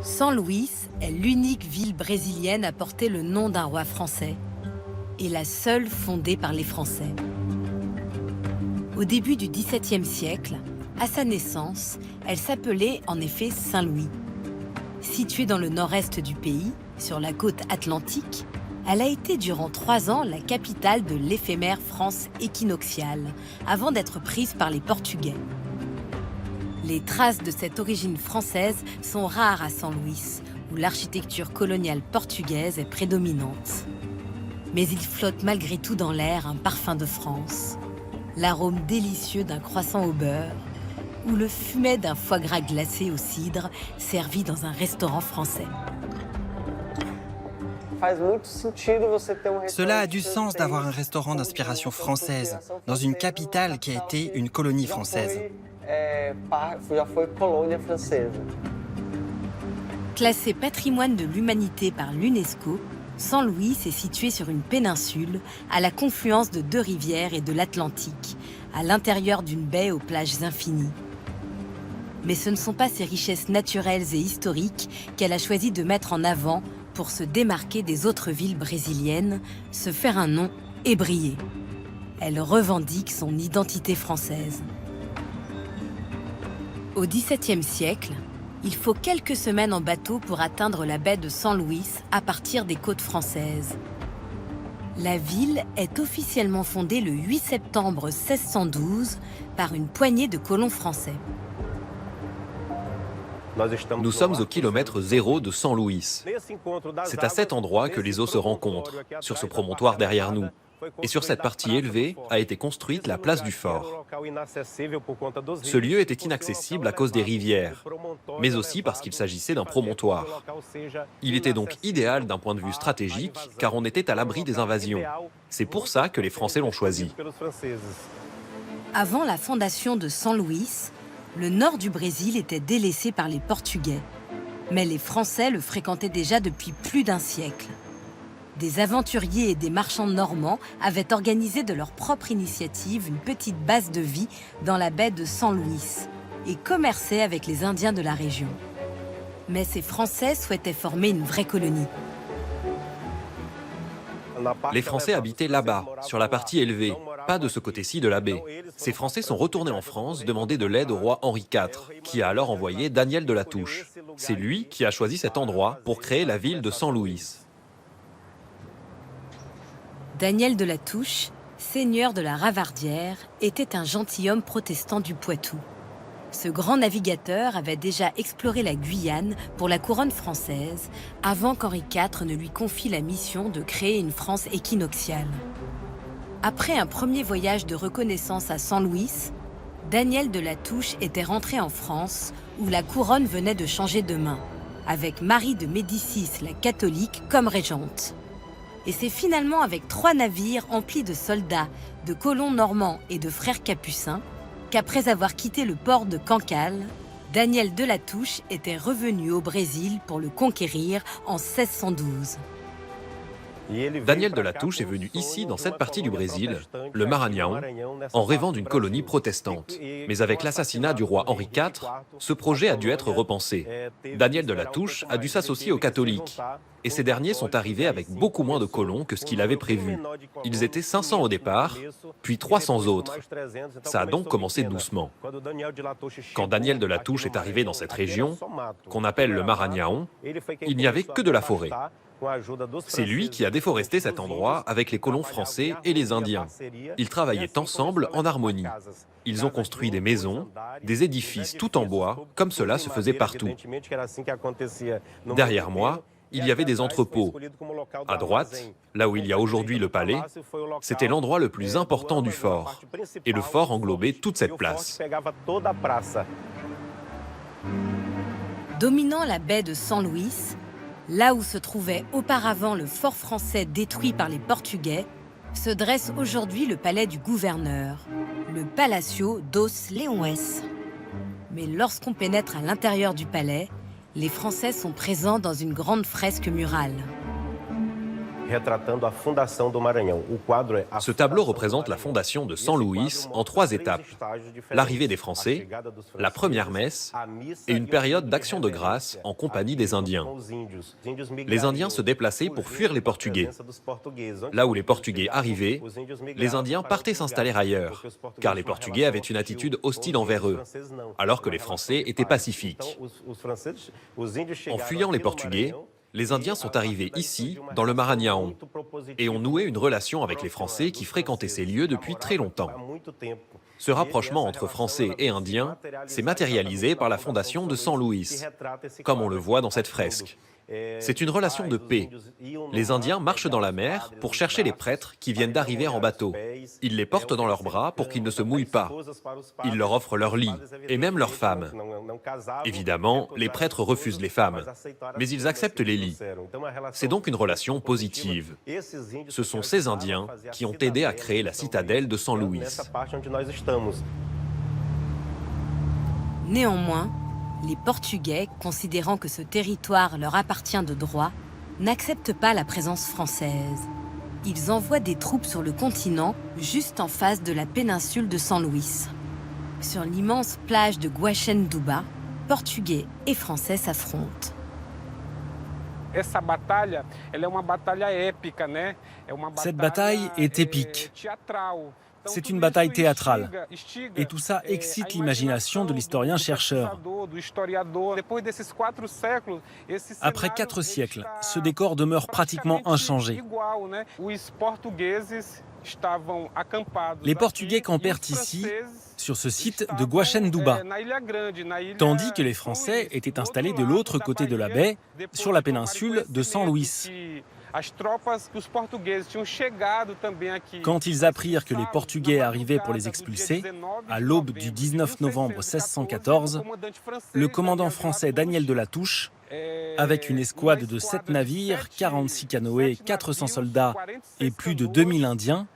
São Luís est l'unique ville brésilienne à porter le nom d'un roi français et la seule fondée par les Français. Au début du XVIIe siècle, à sa naissance, elle s'appelait en effet Saint-Louis. Située dans le nord-est du pays, sur la côte atlantique, elle a été durant 3 ans la capitale de l'éphémère France équinoxiale, avant d'être prise par les Portugais. Les traces de cette origine française sont rares à São Luís, où l'architecture coloniale portugaise est prédominante. Mais il flotte malgré tout dans l'air un parfum de France, l'arôme délicieux d'un croissant au beurre ou le fumet d'un foie gras glacé au cidre servi dans un restaurant français. Cela a du sens d'avoir un restaurant d'inspiration française dans une capitale qui a été une colonie française. Classé patrimoine de l'humanité par l'UNESCO, São Luís est situé sur une péninsule à la confluence de 2 rivières et de l'Atlantique, à l'intérieur d'une baie aux plages infinies. Mais ce ne sont pas ses richesses naturelles et historiques qu'elle a choisi de mettre en avant pour se démarquer des autres villes brésiliennes, se faire un nom et briller. Elle revendique son identité française. Au XVIIe siècle, il faut quelques semaines en bateau pour atteindre la baie de São Luís à partir des côtes françaises. La ville est officiellement fondée le 8 septembre 1612 par une poignée de colons français. Nous sommes au kilomètre 0 de São Luís. C'est à cet endroit que les eaux se rencontrent, sur ce promontoire derrière nous. Et sur cette partie élevée a été construite la place du fort. Ce lieu était inaccessible à cause des rivières, mais aussi parce qu'il s'agissait d'un promontoire. Il était donc idéal d'un point de vue stratégique, car on était à l'abri des invasions. C'est pour ça que les Français l'ont choisi. Avant la fondation de São Luís, le nord du Brésil était délaissé par les Portugais. Mais les Français le fréquentaient déjà depuis plus d'1 siècle. Des aventuriers et des marchands normands avaient organisé de leur propre initiative une petite base de vie dans la baie de São Luís et commerçaient avec les Indiens de la région. Mais ces Français souhaitaient former une vraie colonie. Les Français habitaient là-bas, sur la partie élevée, pas de ce côté-ci de la baie. Ces Français sont retournés en France demander de l'aide au roi Henri IV, qui a alors envoyé Daniel de la Touche. C'est lui qui a choisi cet endroit pour créer la ville de São Luís. Daniel de la Touche, seigneur de la Ravardière, était un gentilhomme protestant du Poitou. Ce grand navigateur avait déjà exploré la Guyane pour la couronne française avant qu'Henri IV ne lui confie la mission de créer une France équinoxiale. Après un premier voyage de reconnaissance à São Luís, Daniel de la Touche était rentré en France où la couronne venait de changer de main, avec Marie de Médicis la catholique comme régente. Et c'est finalement avec 3 navires emplis de soldats, de colons normands et de frères capucins qu'après avoir quitté le port de Cancale, Daniel de la Touche était revenu au Brésil pour le conquérir en 1612. Daniel de la Touche est venu ici, dans cette partie du Brésil, le Maranhão, en rêvant d'une colonie protestante. Mais avec l'assassinat du roi Henri IV, ce projet a dû être repensé. Daniel de la Touche a dû s'associer aux catholiques. Et ces derniers sont arrivés avec beaucoup moins de colons que ce qu'il avait prévu. Ils étaient 500 au départ, puis 300 autres. Ça a donc commencé doucement. Quand Daniel de la Touche est arrivé dans cette région, qu'on appelle le Maranhão, il n'y avait que de la forêt. C'est lui qui a déforesté cet endroit avec les colons français et les Indiens. Ils travaillaient ensemble en harmonie. Ils ont construit des maisons, des édifices tout en bois, comme cela se faisait partout. Derrière moi, il y avait des entrepôts. À droite, là où il y a aujourd'hui le palais, c'était l'endroit le plus important du fort. Et le fort englobait toute cette place. Dominant la baie de São Luís, là où se trouvait auparavant le fort français détruit par les Portugais, se dresse aujourd'hui le palais du gouverneur, le Palácio dos Leões. Mais lorsqu'on pénètre à l'intérieur du palais, les Français sont présents dans une grande fresque murale. Ce tableau représente la fondation de San Luis en 3 étapes. L'arrivée des Français, la première messe et une période d'action de grâce en compagnie des Indiens. Les Indiens se déplaçaient pour fuir les Portugais. Là où les Portugais arrivaient, les Indiens partaient s'installer ailleurs, car les Portugais avaient une attitude hostile envers eux, alors que les Français étaient pacifiques. En fuyant les Portugais, les Indiens sont arrivés ici, dans le Maranhão, et ont noué une relation avec les Français qui fréquentaient ces lieux depuis très longtemps. Ce rapprochement entre Français et Indiens s'est matérialisé par la fondation de San Luis, comme on le voit dans cette fresque. C'est une relation de paix. Les Indiens marchent dans la mer pour chercher les prêtres qui viennent d'arriver en bateau. Ils les portent dans leurs bras pour qu'ils ne se mouillent pas. Ils leur offrent leur lit et même leurs femmes. Évidemment, les prêtres refusent les femmes, mais ils acceptent les lits. C'est donc une relation positive. Ce sont ces Indiens qui ont aidé à créer la citadelle de San Luis. Néanmoins, les Portugais, considérant que ce territoire leur appartient de droit, n'acceptent pas la présence française. Ils envoient des troupes sur le continent, juste en face de la péninsule de San Luis. Sur l'immense plage de Guaxenduba, Portugais et Français s'affrontent. Cette bataille est épique. C'est une bataille théâtrale. Et tout ça excite l'imagination de l'historien-chercheur. Après 4 siècles, ce décor demeure pratiquement inchangé. Les Portugais campèrent ici, sur ce site de Guaxenduba, tandis que les Français étaient installés de l'autre côté de la baie, sur la péninsule de San Luis. Quand ils apprirent que les Portugais arrivaient pour les expulser, à l'aube du 19 novembre 1614, le commandant français Daniel de la Touche, avec une escouade de 7 navires, 46 canoës, 400 soldats et plus de 2000 Indiens,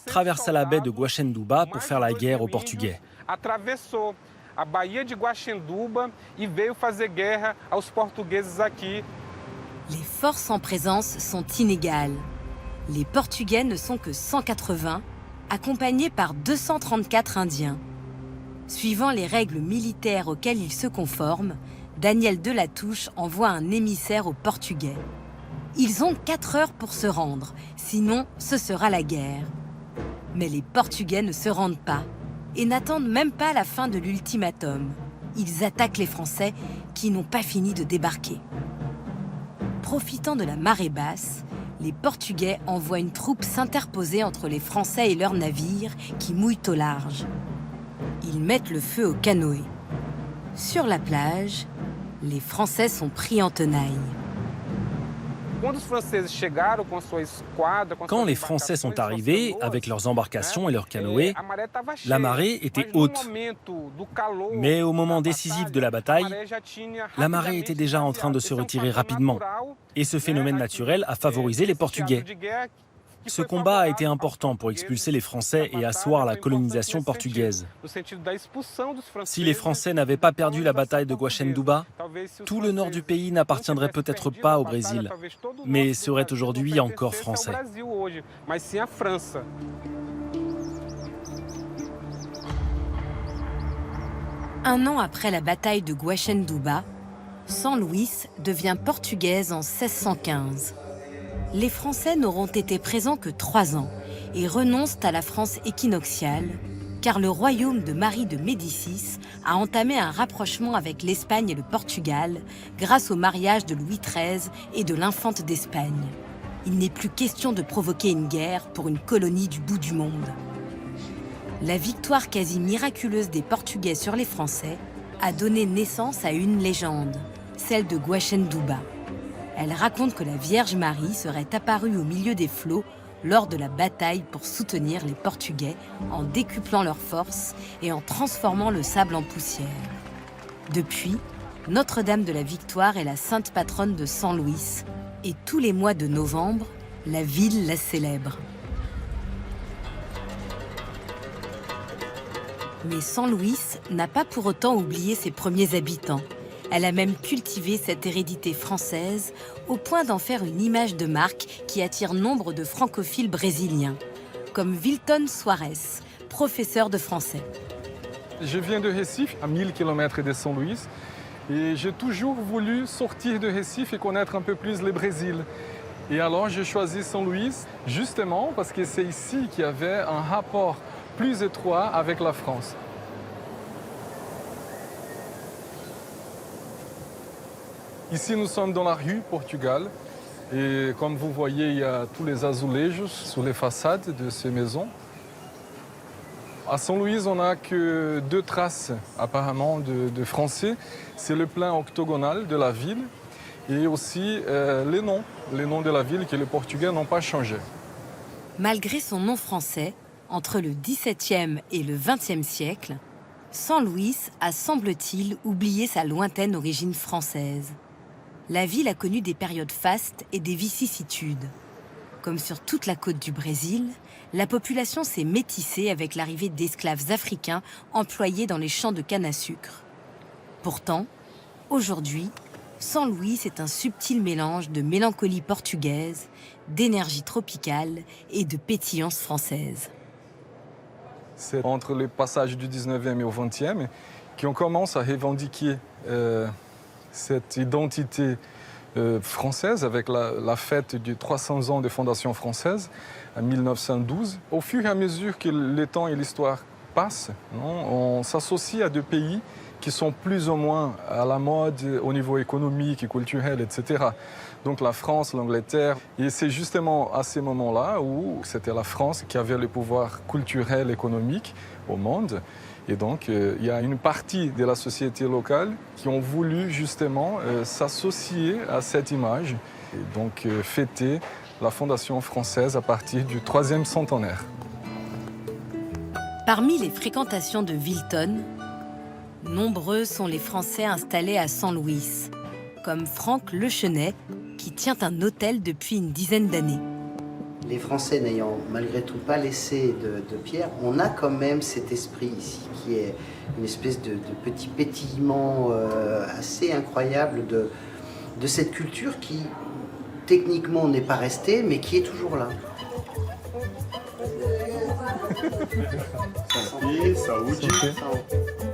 traversa la baie de Guaxenduba pour faire la guerre aux Portugais. Les forces en présence sont inégales. Les Portugais ne sont que 180, accompagnés par 234 Indiens. Suivant les règles militaires auxquelles ils se conforment, Daniel de la Touche envoie un émissaire aux Portugais. Ils ont 4 heures pour se rendre, sinon ce sera la guerre. Mais les Portugais ne se rendent pas et n'attendent même pas la fin de l'ultimatum. Ils attaquent les Français qui n'ont pas fini de débarquer. Profitant de la marée basse, les Portugais envoient une troupe s'interposer entre les Français et leurs navires qui mouillent au large. Ils mettent le feu aux canoës. Sur la plage, les Français sont pris en tenaille. Quand les Français sont arrivés avec leurs embarcations et leurs canoës, la marée était haute. Mais au moment décisif de la bataille, la marée était déjà en train de se retirer rapidement. Et ce phénomène naturel a favorisé les Portugais. Ce combat a été important pour expulser les Français et asseoir la colonisation portugaise. Si les Français n'avaient pas perdu la bataille de Guaxenduba, tout le nord du pays n'appartiendrait peut-être pas au Brésil, mais serait aujourd'hui encore français. Un an après la bataille de Guaxenduba, San Luis devient portugaise en 1615. Les Français n'auront été présents que 3 ans et renoncent à la France équinoxiale, car le royaume de Marie de Médicis a entamé un rapprochement avec l'Espagne et le Portugal grâce au mariage de Louis XIII et de l'infante d'Espagne. Il n'est plus question de provoquer une guerre pour une colonie du bout du monde. La victoire quasi miraculeuse des Portugais sur les Français a donné naissance à une légende, celle de Guaxenduba. Elle raconte que la Vierge Marie serait apparue au milieu des flots lors de la bataille pour soutenir les Portugais en décuplant leurs forces et en transformant le sable en poussière. Depuis, Notre-Dame de la Victoire est la sainte patronne de San Luis et tous les mois de novembre, la ville la célèbre. Mais San Luis n'a pas pour autant oublié ses premiers habitants. Elle a même cultivé cette hérédité française au point d'en faire une image de marque qui attire nombre de francophiles brésiliens, comme Wilton Soares, professeur de français. Je viens de Recife, à 1000 km de São Luís, et j'ai toujours voulu sortir de Recife et connaître un peu plus le Brésil. Et alors j'ai choisi São Luís justement parce que c'est ici qu'il y avait un rapport plus étroit avec la France. Ici nous sommes dans la rue Portugal et comme vous voyez il y a tous les azulejos sur les façades de ces maisons. À São Luís, on n'a que 2 traces apparemment de français. C'est le plan octogonal de la ville et aussi les noms de la ville que les Portugais n'ont pas changé. Malgré son nom français, entre le XVIIe et le XXe siècle, São Luís a, semble-t-il, oublié sa lointaine origine française. La ville a connu des périodes fastes et des vicissitudes. Comme sur toute la côte du Brésil, la population s'est métissée avec l'arrivée d'esclaves africains employés dans les champs de canne à sucre. Pourtant, aujourd'hui, São Luís est un subtil mélange de mélancolie portugaise, d'énergie tropicale et de pétillance française. C'est entre le passage du 19e et au 20e qu'on commence à revendiquer cette identité française avec la fête des 300 ans de fondation française en 1912. Au fur et à mesure que le temps et l'histoire passent, on s'associe à des pays qui sont plus ou moins à la mode au niveau économique et culturel, etc. Donc la France, l'Angleterre. Et c'est justement à ces moments-là où c'était la France qui avait le pouvoir culturel et économique au monde. Et donc il y a une partie de la société locale qui ont voulu justement s'associer à cette image et donc fêter la fondation française à partir du 3e centenaire. Parmi les fréquentations de Wilton, nombreux sont les Français installés à São Luís, comme Franck Lechenet, qui tient un hôtel depuis une dizaine d'années. Les Français n'ayant malgré tout pas laissé de pierre, on a quand même cet esprit ici, qui est une espèce de petit pétillement assez incroyable de cette culture qui, techniquement, n'est pas restée, mais qui est toujours là. Santé, saúde.